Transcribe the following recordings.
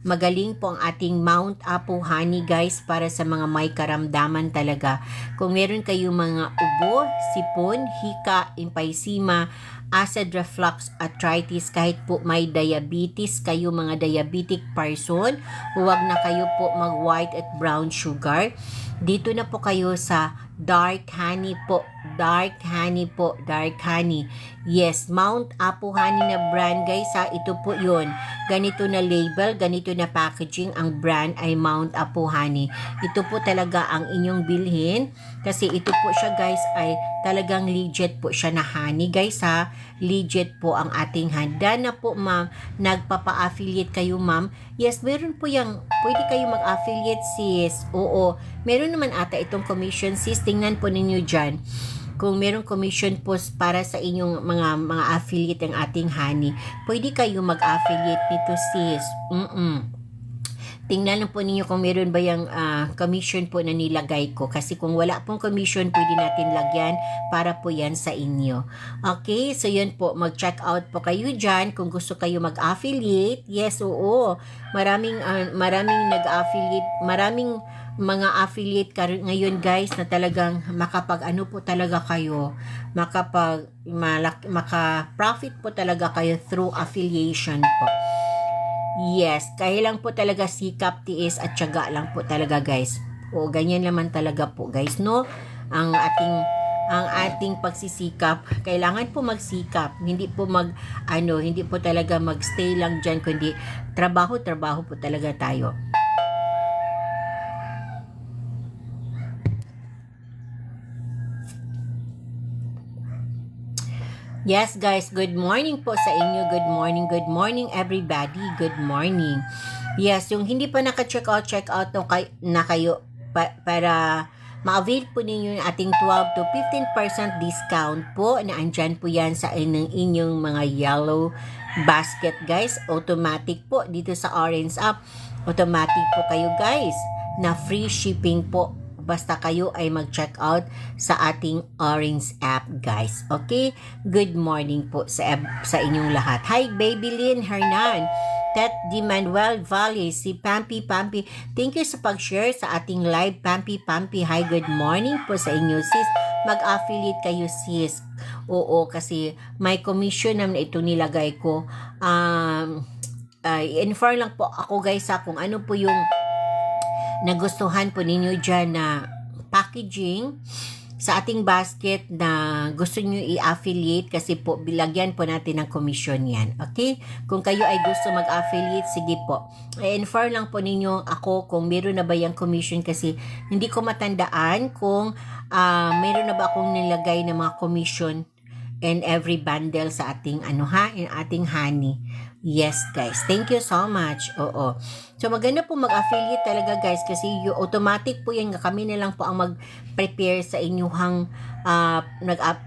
Magaling po ang ating Mount Apo Honey guys para sa mga may karamdaman talaga. Kung meron kayong mga ubo, sipon, hika, emphysema, acid reflux, arthritis, kahit po may diabetes kayo, mga diabetic person, huwag na kayo po mag white at brown sugar. Dito na po kayo sa dark honey po. Dark honey po. Dark honey. Yes, Mount Apo Honey na brand guys ha. Ito po yun. Ganito na label, ganito na packaging. Ang brand ay Mount Apo Honey. Ito po talaga ang inyong bilhin. Kasi ito po siya guys ay talagang legit po siya na honey guys ha. Legit po ang ating handa na po ma'am. Nagpapa-affiliate kayo ma'am. Yes, meron po yung pwede kayo mag-affiliate sis. Oo. Meron naman ata itong commission sis. Tingnan po ninyo dyan. Kung merong commission po para sa inyong mga affiliate ang ating honey, pwede kayo mag-affiliate nito sis. Tingnan lang po ninyo kung meron ba yung commission po na nilagay ko. Kasi kung wala pong commission, pwede natin lagyan para po yan sa inyo. Okay, so yun po, mag-check out po kayo dyan kung gusto kayo mag-affiliate. Yes, oo. Maraming nag-affiliate, maraming mga affiliate ngayon guys na talagang makapag-ano po talaga kayo, maka-profit po talaga kayo through affiliation po. Yes, kaya lang po talaga sikap, tiis at tiyaga lang po talaga guys. O ganyan naman talaga po guys, no? Ang ating pagsisikap, kailangan po magsikap. Hindi po hindi po talaga magstay lang diyan kundi trabaho po talaga tayo. Yes guys, good morning po sa inyo. Good morning everybody. Good morning. Yes, yung hindi pa naka-check out na kayo para ma-avail po ninyo yung ating 12 to 15% discount po na andyan po yan sa inyong mga yellow basket guys. Automatic po dito sa Orange app. Automatic po kayo guys na free shipping po. Basta kayo ay mag-check out sa ating Orange app guys. Okay? Good morning po sa inyong lahat. Hi Baby Lynn Hernan, Tet Di Manuel Valle, si Pampi. Thank you sa pag-share sa ating live Pampi. Hi, good morning po sa inyo sis. Mag-affiliate kayo sis. Oo, kasi may commission na ito nilagay ko. Inform lang po ako guys kung ano po yung nagustuhan po ninyo dyan na packaging sa ating basket na gusto nyo i-affiliate kasi po bilagyan po natin ng commission yan. Okay? Kung kayo ay gusto mag-affiliate, sige po. I-inform lang po ninyo ako kung meron na ba yung commission kasi hindi ko matandaan kung meron na ba akong nilagay na mga commission in every bundle sa ating ating honey. Yes guys, thank you so much. Oo. So maganda po mag-affiliate talaga guys kasi yung automatic po yan, kami na lang po ang mag-prepare sa inyong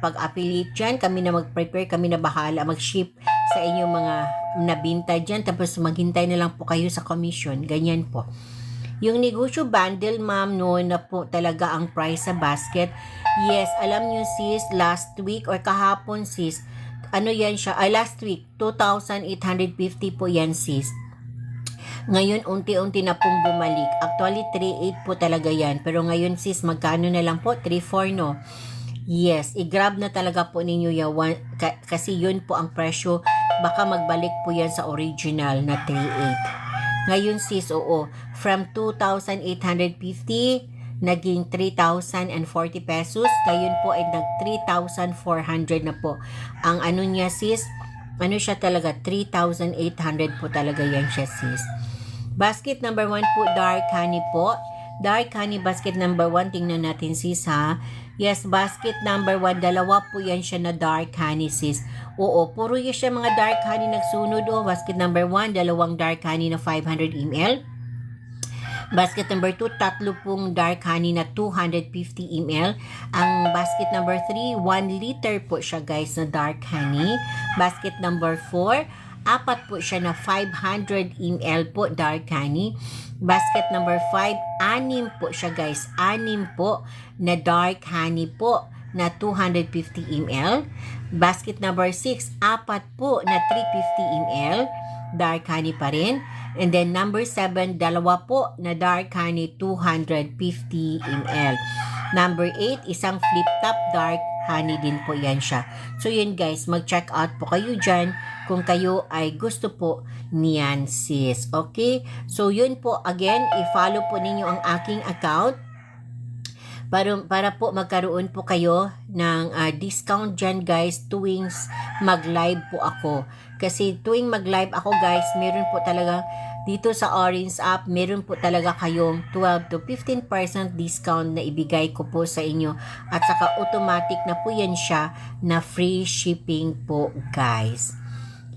pag-affiliate dyan. Kami na mag-prepare, kami na bahala mag-ship sa inyong mga nabinta dyan. Tapos maghintay na lang po kayo sa commission. Ganyan po. Yung negosyo bundle ma'am, no, na po talaga ang price sa basket. Yes, alam nyo sis, last week or kahapon sis, yan siya, last week, 2,850 po yan sis. Ngayon, unti-unti na pong bumalik. Actually, 3,800 po talaga yan. Pero ngayon sis, magkano na lang po? 3,400 no? Yes, i-grab na talaga po ninyo yan. Kasi yun po ang presyo. Baka magbalik po yan sa original na 3,800. Ngayon sis, oo, from 2,850, naging 3,040 pesos. Ngayon po ay nag 3,400 na po. Ang niya sis, siya talaga, 3,800 po talaga yan siya sis. Basket number 1 po, dark honey po. Dark honey basket number 1, tingnan natin sis ha. Yes, basket number 1, dalawa po yan siya na dark honey sis. Oo, puro yan siya mga dark honey nagsunod. Basket number 1, dalawang dark honey na 500 ml. Basket number 2, tatlo pong dark honey na 250 ml. Ang basket number 3, 1 liter po siya guys na dark honey. Basket number 4, apat po siya na 500 ml po dark honey. Basket number 5, 6 po siya guys. 6 po na dark honey po na 250 ml. Basket number 6, 4 po na 350 ml. Dark honey pa rin. And then number 7, dalawa po na dark honey, 250 ml. Number 8, isang flip top dark honey din po yan siya. So yun guys, mag-check out po kayo dyan kung kayo ay gusto po niyan sis. Okay? So yun po, again, i-follow po ninyo ang aking account para po magkaroon po kayo ng discount dyan guys tuwing mag-live po ako. Kasi tuwing mag-live ako guys, meron po talaga dito sa Orange app, meron po talaga kayong 12 to 15% discount na ibigay ko po sa inyo. At saka automatic na po yan siya na free shipping po guys.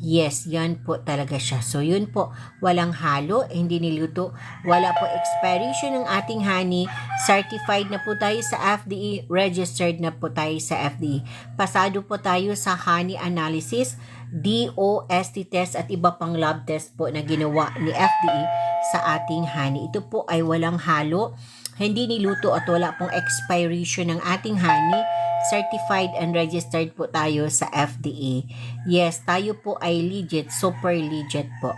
Yes, yan po talaga siya. So, yun po. Walang halo, hindi niluto. Wala po expiration ng ating honey. Certified na po tayo sa FDA. Registered na po tayo sa FDA. Pasado po tayo sa honey analysis, DOST test at iba pang lab test po na ginawa ni FDA sa ating honey. Ito po ay walang halo, hindi niluto at wala pong expiration ng ating honey. Certified and registered po tayo sa FDA. Yes, tayo po ay legit, super legit po.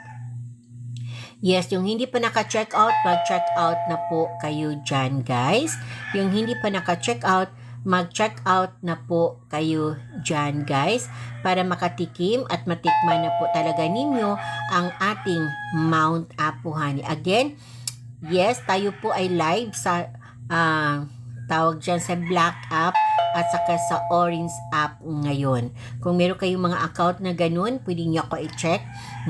Yes, yung hindi pa naka-check out, mag-check out na po kayo dyan guys. Yung hindi pa naka-check out, mag-check out na po kayo dyan guys para makatikim at matikman na po talaga ninyo ang ating Mount Apo Honey. Again, yes, tayo po ay live sa tawag dyan sa Black app at saka sa Orange app ngayon. Kung meron kayong mga account na ganun, pwede nyo ako i-check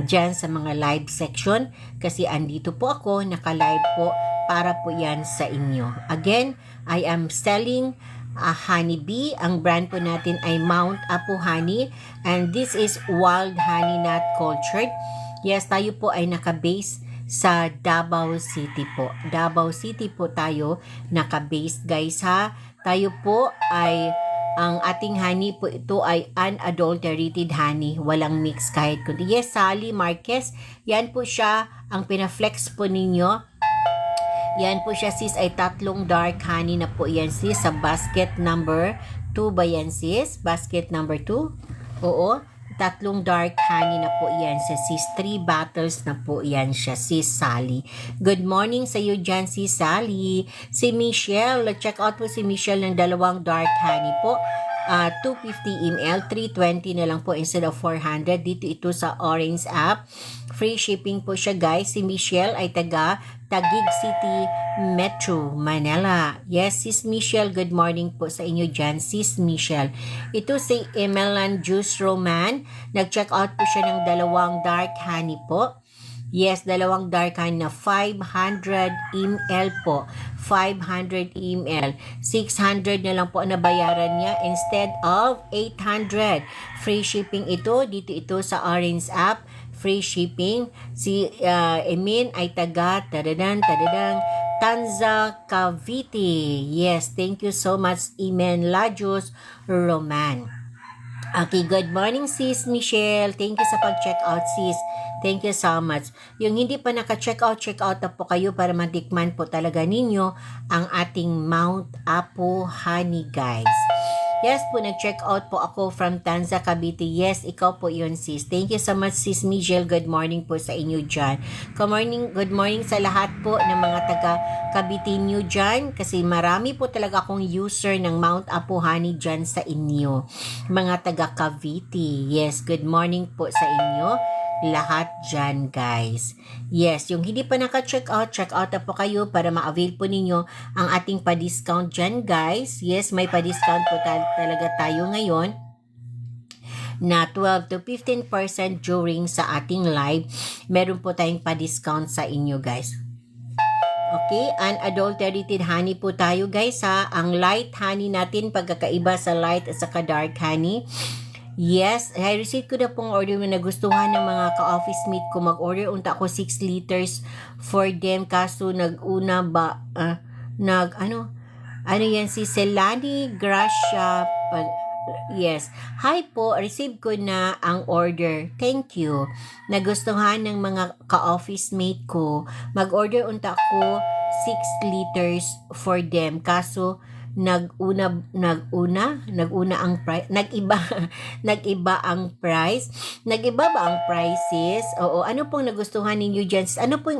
dyan sa mga live section kasi andito po ako, naka-live po para po yan sa inyo. Again, I am selling a honey bee. Ang brand po natin ay Mount Apo Honey and this is wild honey not cultured. Yes, tayo po ay naka-base sa Davao City po. Davao City po tayo naka-base guys ha. Tayo po ay, ang ating honey po ito ay unadulterated honey. Walang mix kahit kundi. Yes, Sally Marquez. Yan po siya. Ang pinaflex po ninyo. Yan po siya sis ay 3 dark honey na po yan sis sa basket number 2 ba yan sis? Basket number 2? Oo. 3 dark honey na po yan sa sis. 3 bottles na po yan siya sis Sally. Good morning sa iyo dyan sis Sally. Si Michelle, check out po si Michelle ng 2 dark honey po. 250 ml, 320 na lang po instead of 400. Dito ito sa Orange app. Free shipping po siya guys. Si Michelle ay taga Taguig City, Metro Manila. Yes, sis Michelle, good morning po sa inyo dyan, sis Michelle. Ito si Emelan Juice Roman. Nag-check out po siya ng 2 dark honey po. Yes, 2 dark honey na 500 ml po. 500 ml. 600 na lang po ang nabayaran niya instead of 800. Free shipping ito. Dito ito sa Orange app. Free shipping. Si Emin ay taga Tanza, Cavite. Yes, thank you so much, Emin Lajos Roman. Okay, good morning sis Michelle. Thank you sa pag-check out sis. Thank you so much. Yung hindi pa naka-check out na po kayo para matikman po talaga ninyo ang ating Mount Apo Honey guys. Yes po, nag-check out po ako from Tanza, Cavite. Yes, ikaw po yun sis. Thank you so much sis Michelle. Good morning po sa inyo dyan. Good morning sa lahat po ng mga taga Cavite nyo dyan. Kasi marami po talaga akong user ng Mount Apo Honey dyan sa inyo. Mga taga Cavite. Yes, good morning po sa inyo lahat dyan guys. Yes, yung hindi pa naka-check out na po kayo para ma-avail po ninyo ang ating pa-discount dyan guys. Yes, may pa-discount po talaga tayo ngayon na 12 to 15% during sa ating live. Meron po tayong pa-discount sa inyo guys. Okay, unadulterated honey po tayo guys ha. Ang light honey natin, pagkakaiba sa light at saka dark honey. Yes, I received ko na pong order na nagustuhan ng mga ka-office mate ko. Mag-order unta ako 6 liters for them. Kaso nag-una ba, ano yan si Selani Gracia. Yes. Hi po, receive ko na ang order. Thank you. Nagustuhan ng mga ka-office mate ko. Mag-order unta ako 6 liters for them. Kaso nag-una ang price, nag-iba ang price, nag-iba ba ang prices? Oo, ano pong nagustuhan ninyo dyan? Ano pong